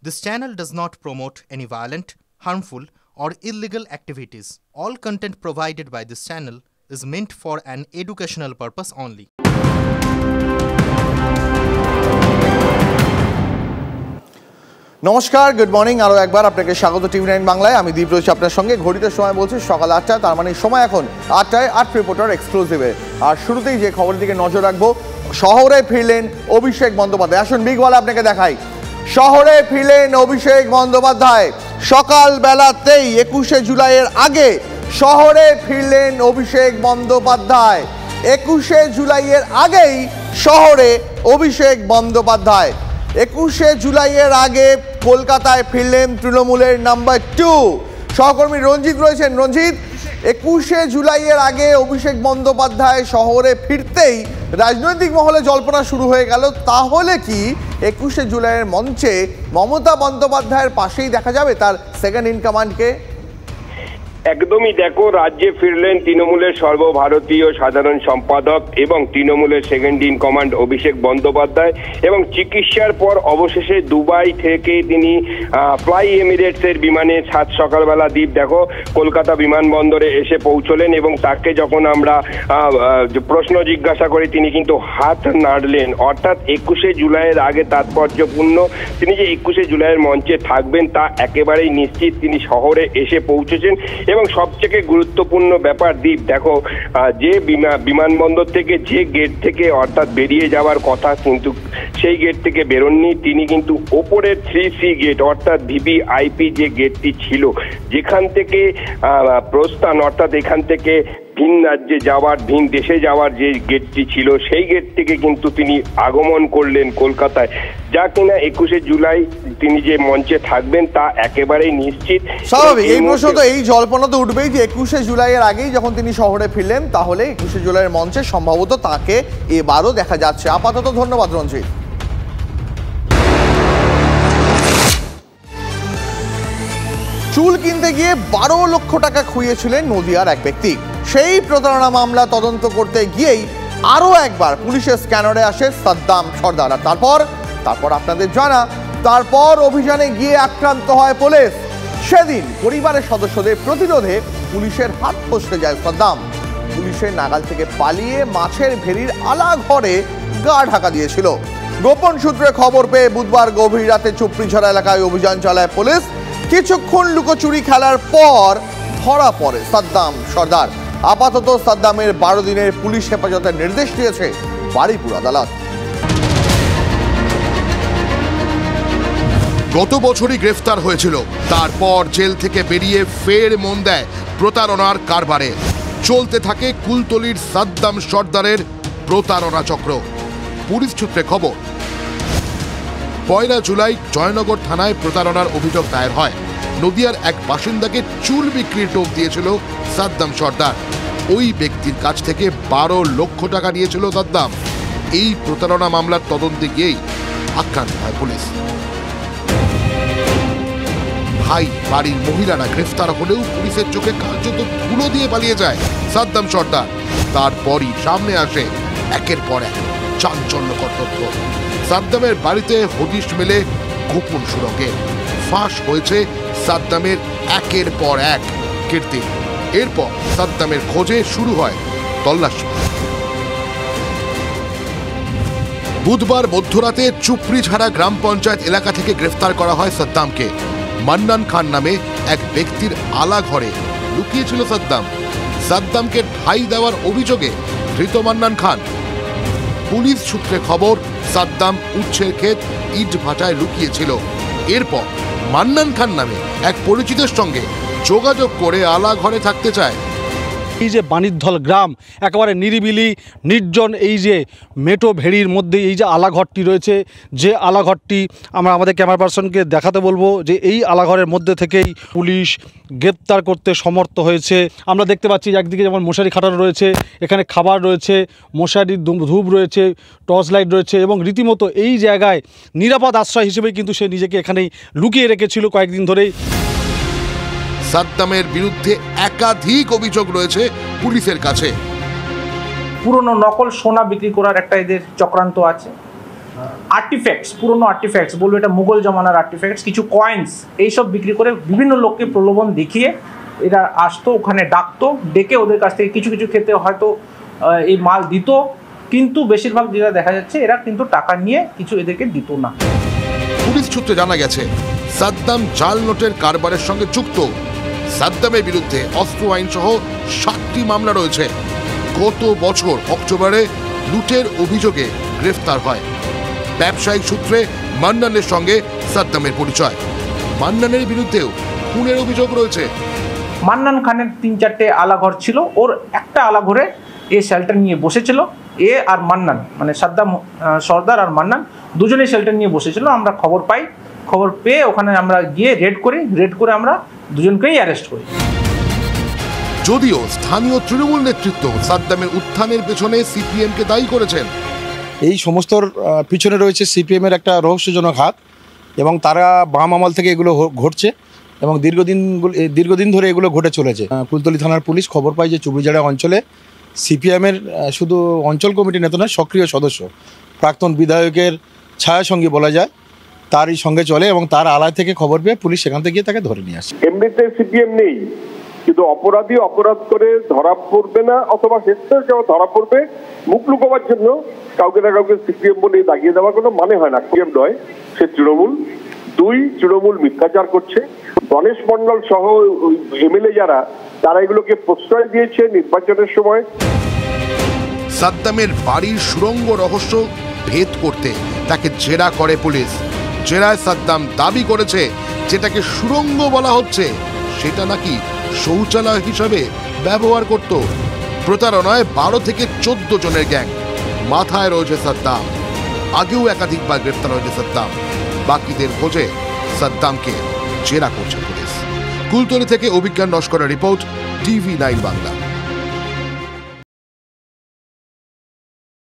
This channel does not promote any violent, harmful, or illegal activities. All content provided by this channel is meant for an educational purpose only. নমস্কার, good morning. আরও একবার আপনাকে স্বাগত টিভি9 বাংলায়। আমি দীপ রয়েছি আপনার সঙ্গে। ঘড়িতে সময় বলছি সকাল 8টা, তার মানে সময় এখন 8টায় 8 রিপোর্টার এক্সক্লুসিভে। আর শুরুতেই যে খবরের দিকে নজর রাখবো, শহরে ফিরলেন অভিষেক বন্দ্যোপাধ্যায়। আসুন বিগওয়ালা আপনাকে দেখাই। শহরে ফিরলেন অভিষেক বন্দ্যোপাধ্যায়। সকালবেলাতেই 21শে জুলাইয়ের আগে শহরে ফিরলেন অভিষেক বন্দ্যোপাধ্যায়। 21শে জুলাইয়ের আগেই শহরে অভিষেক বন্দ্যোপাধ্যায়। 21শে জুলাইয়ের আগে কলকাতায় ফিরলেন তৃণমূলের নাম্বার 2 সহকর্মী রঞ্জিত রয়েছেন। রঞ্জিত, 21শে জুলাইয়ের আগে অভিষেক বন্দ্যোপাধ্যায় শহরে ফিরতেই রাজনৈতিক মহলে জল্পনা শুরু হয়ে গেল। তাহলে কি 21শে জুলাইয়ের মঞ্চে মমতা বন্দ্যোপাধ্যায়ের পাশেই দেখা যাবে তার সেকেন্ড ইন কমান্ডকে? একদমই, দেখো, রাজ্যে ফিরলেন তৃণমূলের সর্বভারতীয় সাধারণ সম্পাদক এবং তৃণমূলের second in command Abhishek Bandyopadhyay. এবং চিকিৎসার পর অবশেষে দুবাই থেকে তিনি ফ্লাই এমিরেটসের বিমানে সাত সকালবেলা দ্বীপ দেখো কলকাতা বিমানবন্দরে এসে পৌঁছলেন। এবং তাকে যখন আমরা প্রশ্ন জিজ্ঞাসা করি, তিনি কিন্তু হাত নাড়লেন। অর্থাৎ 21শে জুলাইয়ের আগে তাৎপর্যপূর্ণ, তিনি যে 21শে জুলাইয়ের মঞ্চে থাকবেন তা একেবারেই নিশ্চিত। তিনি শহরে এসে পৌঁছেছেন। এবং সবথেকে গুরুত্বপূর্ণ ব্যাপার দ্বীপ দেখো, যে বিমানবন্দর থেকে যে গেট থেকে অর্থাৎ বেরিয়ে যাওয়ার কথা, কিন্তু সেই গেট থেকে বেরোননি তিনি, কিন্তু ওপরের 3C গেট অর্থাৎ ভিভিআইপি যে গেটটি ছিল, যেখান থেকে প্রস্থান অর্থাৎ এখান থেকে ভিন রাজ্যে যাওয়ার, ভিন দেশে যাওয়ার যে গেটটি ছিল, সেই গেট থেকে কিন্তু তিনি আগমন করলেন কলকাতায়। যা কিনা 21শে জুলাই তিনি যে মঞ্চে থাকবেন তা একেবারেই নিশ্চিত। স্বাভাবিক, এই প্রশ্ন তো, এই জল্পনা তো উঠবেই যে 21শে জুলাইয়ের আগেই যখন তিনি শহরে ফিরলেন, তাহলে 21শে জুলাইয়ের মঞ্চে সম্ভবত তাকে এবারও দেখা যাচ্ছে। আপাতত ধন্যবাদ রঞ্জিত। চুল কিনতে গিয়ে 12 লক্ষ টাকা খুইয়েছিলেন নদিয়ার এক ব্যক্তি। সেই প্রতারণা মামলা তদন্ত করতে গিয়েই আরও একবার পুলিশের স্ক্যানারে আসে সাদ্দাম সর্দার। আর তারপর আপনাদের জানা, তারপর অভিযানে গিয়ে আক্রান্ত হয় পুলিশ। সেদিন পরিবারের সদস্যদের প্রতিরোধে পুলিশের হাত ফসকে যায় সাদ্দাম। পুলিশের নাগাল থেকে পালিয়ে মাছের ভেড়ির আলা ঘরে গা ঢাকা দিয়েছিল। গোপন সূত্রে খবর পেয়ে বুধবার গভীর রাতে চুপড়িঝরা এলাকায় অভিযান চালায় পুলিশ। কিছুক্ষণ লুকোচুরি খেলার পর ধরা পড়ে সাদ্দাম সর্দার। আপাতত সাদ্দামের 12 দিনের পুলিশ হেফাজতের নির্দেশ দিয়েছে বারুইপুর আদালত। গত বছরই গ্রেফতার হয়েছিল, তারপর জেল থেকে বেরিয়ে ফের মন দেয় প্রতারণার কারবারে। চলতে থাকে কুলতলির সাদ্দাম সর্দারের প্রতারণা চক্র। পুলিশ সূত্রে খবর, 1 জুলাই জয়নগর থানায় প্রতারণার অভিযোগ দায়ের হয়। নদিয়ার এক বাসিন্দাকে চুল বিক্রির টোপ দিয়েছিল সাদ্দাম সর্দার। ওই ব্যক্তির কাছ থেকে 12 লক্ষ টাকা নিয়েছিল সাদ্দাম। এই প্রতারণা মামলার তদন্তে গিয়েই আক্রান্ত হয় পুলিশ। ভাই বাড়ির মহিলারা গ্রেফতার হলেও পুলিশের চোখে কার্যত ধুলো দিয়ে পালিয়ে যায় সাদ্দাম সর্দার। তারপরই সামনে আসে একের পর এক চাঞ্চল্যকর তথ্য। সাদ্দামের বাড়িতে হদিশ মেলে গোপন সুরঙ্গে। ফাঁস হয়েছে সাদ্দামের একের পর এক কীর্তি। এরপর সাদ্দামের খোঁজে শুরু হয় তল্লাশি। বুধবার মধ্যরাতে চুপড়িঝাড়া গ্রাম পঞ্চায়েত এলাকা থেকে গ্রেফতার করা হয় সাদ্দামকে। মান্নান খান নামে এক ব্যক্তির আলা ঘরে লুকিয়েছিল সাদ্দাম। সাদ্দামকে ঠাঁই দেওয়ার অভিযোগে ধৃত মান্নান খান। পুলিশ সূত্রে খবর, সাদ্দাম উচ্ছের ক্ষেত ইট ভাটায় লুকিয়েছিল। এরপর মান্নান খান নামে এক পরিচিতের সঙ্গে যোগাযোগ করে আলা ঘরে থাকতে চায়। এই যে বাণিজ্যধল গ্রাম, একেবারে নিরিবিলি নির্জন, এই যে মেটো ভেড়ির মধ্যে এই যে আলাঘরটি রয়েছে, যে আলাঘরটি আমরা আমাদের ক্যামেরা পার্সনকে দেখাতে বলবো, যে এই আলাঘরের মধ্যে থেকেই পুলিশ গ্রেপ্তার করতে সমর্থ হয়েছে। আমরা দেখতে পাচ্ছি একদিকে যেমন মশারি খাটানো রয়েছে, এখানে খাবার রয়েছে, মশারির ধূপ রয়েছে, টর্চ লাইট রয়েছে, এবং রীতিমতো এই জায়গায় নিরাপদ আশ্রয় হিসেবেই কিন্তু সে নিজেকে এখানেই লুকিয়ে রেখেছিল কয়েকদিন ধরেই। সাদ্দামের বিরুদ্ধে একাধিক অভিযোগ রয়েছে পুলিশের কাছে। পুরনো নকল সোনা বিক্রি করার একটা এদের চক্রান্ত আছে। আর্টিফ্যাক্টস, পুরনো আর্টিফ্যাক্টস, বলবো এটা মুঘল জমানার আর্টিফ্যাক্টস, কিছু কয়েন্স, এইসব বিক্রি করে বিভিন্ন লোককে প্রলোভন দেখিয়ে এরা আসতো, ওখানে ডাকতো, ডেকে ওদের কাছ থেকে কিছু কিছু ক্ষেত্রে হয়তো এই মাল দিত, কিন্তু বেশিরভাগ যেটা দেখা যাচ্ছে এরা কিন্তু টাকা নিয়ে কিছু এদেরকে দিত না। পুলিশ সূত্রে জানা গেছে সাদ্দাম জাল নোটের কারবারের সঙ্গে যুক্ত। সাদ্দামের বিরুদ্ধে অস্ত্র আইন সহ 7টি মামলা রয়েছে। গত বছর অক্টোবরে লুটের অভিযোগে গ্রেফতার হয়। ব্যবসায়িক সূত্রে মান্নানের সঙ্গে সাদ্দামের পরিচয়। মান্নানের বিরুদ্ধেও খুনের অভিযোগ রয়েছে। মান্নান খানের 3-4টে আলাঘর ছিল, ওর একটা আলাঘরে এ শেল্টার নিয়ে বসেছিল। এ আর মান্নান, মানে সাদ্দাম সর্দার আর মান্নান দুজনেই শেল্টার নিয়ে বসেছিল। আমরা খবর পাই, খবর পেয়ে ওখানে আমরা গিয়ে রেড করে আমরা দুজনকেই অ্যারেস্ট করি। যদিও স্থানীয় তৃণমূল নেতৃত্ব সাদ্দামের উত্থানের পেছনে সিপিএমকে দায়ী করেছেন। এই সমস্তর পিছনে রয়েছে সিপিএমের একটা রহস্যজনক হাত, এবং তারা বাম আমল থেকে এগুলো ঘটছে এবং দীর্ঘদিন ধরে এগুলো ঘটে চলেছে। কুলতলি থানার পুলিশ খবর পায় যে চুবড়িজাড়া অঞ্চলে সিপিএমের শুধু অঞ্চল কমিটির নেতা নয়, সক্রিয় সদস্য, প্রাক্তন বিধায়কের ছায়াসঙ্গী বলা যায়, তারই সঙ্গে চলে, এবং তার আলায় থেকে খবর পেয়ে পুলিশ সেখান থেকে গিয়ে তাকে ধরে নিয়ে আসে। এমনিতে সিপিএম নেই, কিন্তু অপরাধী অপরাধ করে ধরা পড়বে না, অথবা শেষে কেউ ধরা পড়বে, মুখ লুকোবার জন্য কাউকে না কাউকে সিপিএম বলে দাগিয়ে দেওয়ার কোনো মানে হয় না। সিপিএম নয়, সে তৃণমূল। 2, তৃণমূল মিথ্যাচার করছে। গণেশ মণ্ডল সহ এমএলএ যারা, তারা এগুলোকে প্রশ্রয় দিয়েছে নির্বাচনের সময়। সাদ্দামের বাড়ির সুড়ঙ্গ রহস্য ভেদ করতে তাকে জেরা করে পুলিশ। জেরায় সাদ্দাম দাবি করেছে যেটাকে সুড়ঙ্গ বলা হচ্ছে সেটা নাকি শৌচালয় হিসাবে ব্যবহার করত। প্রতারণায় 12 থেকে 14 জনের গ্যাং। মাথায় রয়েছে সাদ্দাম। আগেও একাধিকবার গ্রেফতার হয়েছে সাদ্দাম। বাকিদের খোঁজে সাদ্দামকে জেরা করছে পুলিশ। কুলতলি থেকে অভিজ্ঞান নস্করের রিপোর্ট, TV9 বাংলা।